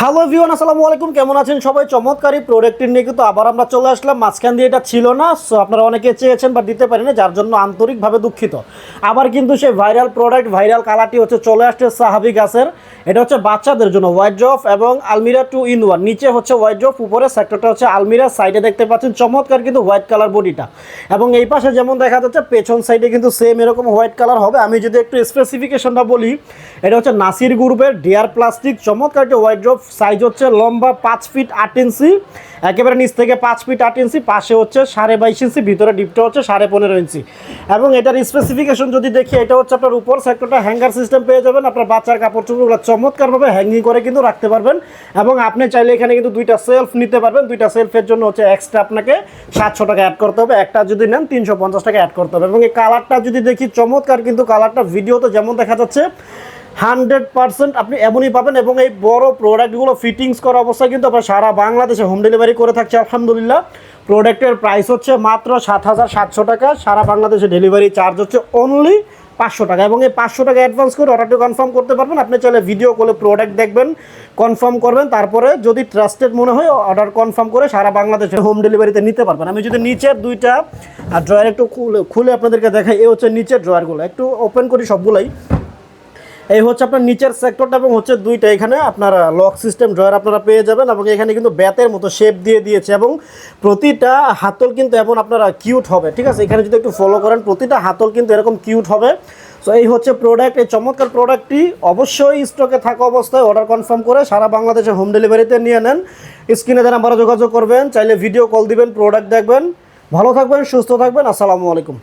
Hello everyone, আসসালামু আলাইকুম। কেমন আছেন সবাই? চমৎকারী প্রোডাক্টটি নিয়ে কিন্তু আবার আমরা চলে আসলাম। মাঝখান দিয়ে এটা ছিল না, সো আপনারা অনেকে চেয়েছেন বা দিতে পারেন, যার জন্য আন্তরিকভাবে দুঃখিত। আবার কিন্তু সেই ভাইরাল প্রোডাক্ট, ভাইরাল কালারটি হচ্ছে চলে আসছে সাহাবি গাছের। এটা হচ্ছে বাচ্চাদের জন্য ওয়াইড্রপ এবং আলমিরা 2-in-1। নিচে হচ্ছে ওয়াইড্রপ, উপরে সেক্টরটা হচ্ছে আলমিরা। সাইডে দেখতে পাচ্ছেন চমৎকার কিন্তু হোয়াইট কালার বডিটা, এবং এই পাশে যেমন দেখা যাচ্ছে পেছন সাইডে কিন্তু সেম এরকম হোয়াইট কালার হবে। আমি যদি একটু স্পেসিফিকেশনটা বলি, এটা হচ্ছে নাসির গ্রুপের ডিয়ার প্লাস্টিক চমৎকার একটা ওয়াইড্রপ। সাইজ হচ্ছে লম্বা 5 ফিট 8 ইঞ্চি, একেবারে নিচ থেকে 5 ফিট 8 ইঞ্চি, পাশে হচ্ছে 22.5 ইঞ্চি, ভিতরে ডিপটা হচ্ছে 15.5 ইঞ্চি। এবং এটার স্পেসিফিকেশন যদি দেখি, এটা হচ্ছে আপনার উপর সেক্টরটা হ্যাঙ্গার সিস্টেম পেয়ে যাবেন। আপনার বাচ্চার কাপড় চোপড়গুলো চমৎকারভাবে হ্যাঙ্গিং করে কিন্তু রাখতে পারবেন। এবং আপনি চাইলে এখানে কিন্তু দুইটা সেলফ নিতে পারবেন। দুইটা সেলফের জন্য হচ্ছে এক্সট্রা আপনাকে 700 টাকা অ্যাড করতে হবে। একটা যদি নেন 350 টাকা অ্যাড করতে হবে। এবং এই কালারটা যদি দেখি, চমৎকার কিন্তু কালারটা। ভিডিওতে যেমন দেখা যাচ্ছে 100% আপনি এমনই পাবেন। এবং এই বড় প্রোডাক্টগুলো ফিটিংস করা অবস্থায় কিন্তু আপনার সারা বাংলাদেশে হোম ডেলিভারি করে থাকছে আলহামদুলিল্লাহ। প্রোডাক্টের প্রাইস হচ্ছে মাত্র 7,700 টাকা। সারা বাংলাদেশে ডেলিভারি চার্জ হচ্ছে অনলি 500 টাকা। এবং এই 500 টাকা অ্যাডভান্স করে অর্ডারটি কনফার্ম করতে পারবেন। আপনি চাইলে ভিডিও কলে প্রোডাক্ট দেখবেন, কনফার্ম করবেন, তারপরে যদি ট্রাস্টেড মনে হয় অর্ডার কনফার্ম করে সারা বাংলাদেশে হোম ডেলিভারিতে নিতে পারবেন। আমি যদি নিচের দুইটা ড্রয়ার একটু খুলে আপনাদেরকে দেখাই, এই হচ্ছে নিচের ড্রয়ারগুলো, একটু ওপেন করি সবগুলাই। এই হচ্ছে আপনার নিচের সেক্টরটা, এবং হচ্ছে দুইটা এখানে আপনার লক সিস্টেম ড্রয়ার আপনারা পেয়ে যাবেন। এবং এখানে কিন্তু ব্যাতের মতো শেপ দিয়ে দিয়েছে, এবং প্রতিটা হাতল কিন্তু এমন আপনারা কিউট হবে, ঠিক আছে? এখানে যদি একটু ফলো করেন, প্রতিটা হাতল কিন্তু এরকম কিউট হবে। সো এই হচ্ছে প্রোডাক্ট। এই চমৎকার প্রোডাক্টটি অবশ্যই স্টকে থাকা অবস্থায় অর্ডার কনফার্ম করে সারা বাংলাদেশে হোম ডেলিভারিতে নিয়ে নেন। স্ক্রিনে দেন, আমরা যোগাযোগ করবেন, চাইলে ভিডিও কল দিবেন, প্রোডাক্ট দেখবেন। ভালো থাকবেন, সুস্থ থাকবেন। আসসালামু আলাইকুম।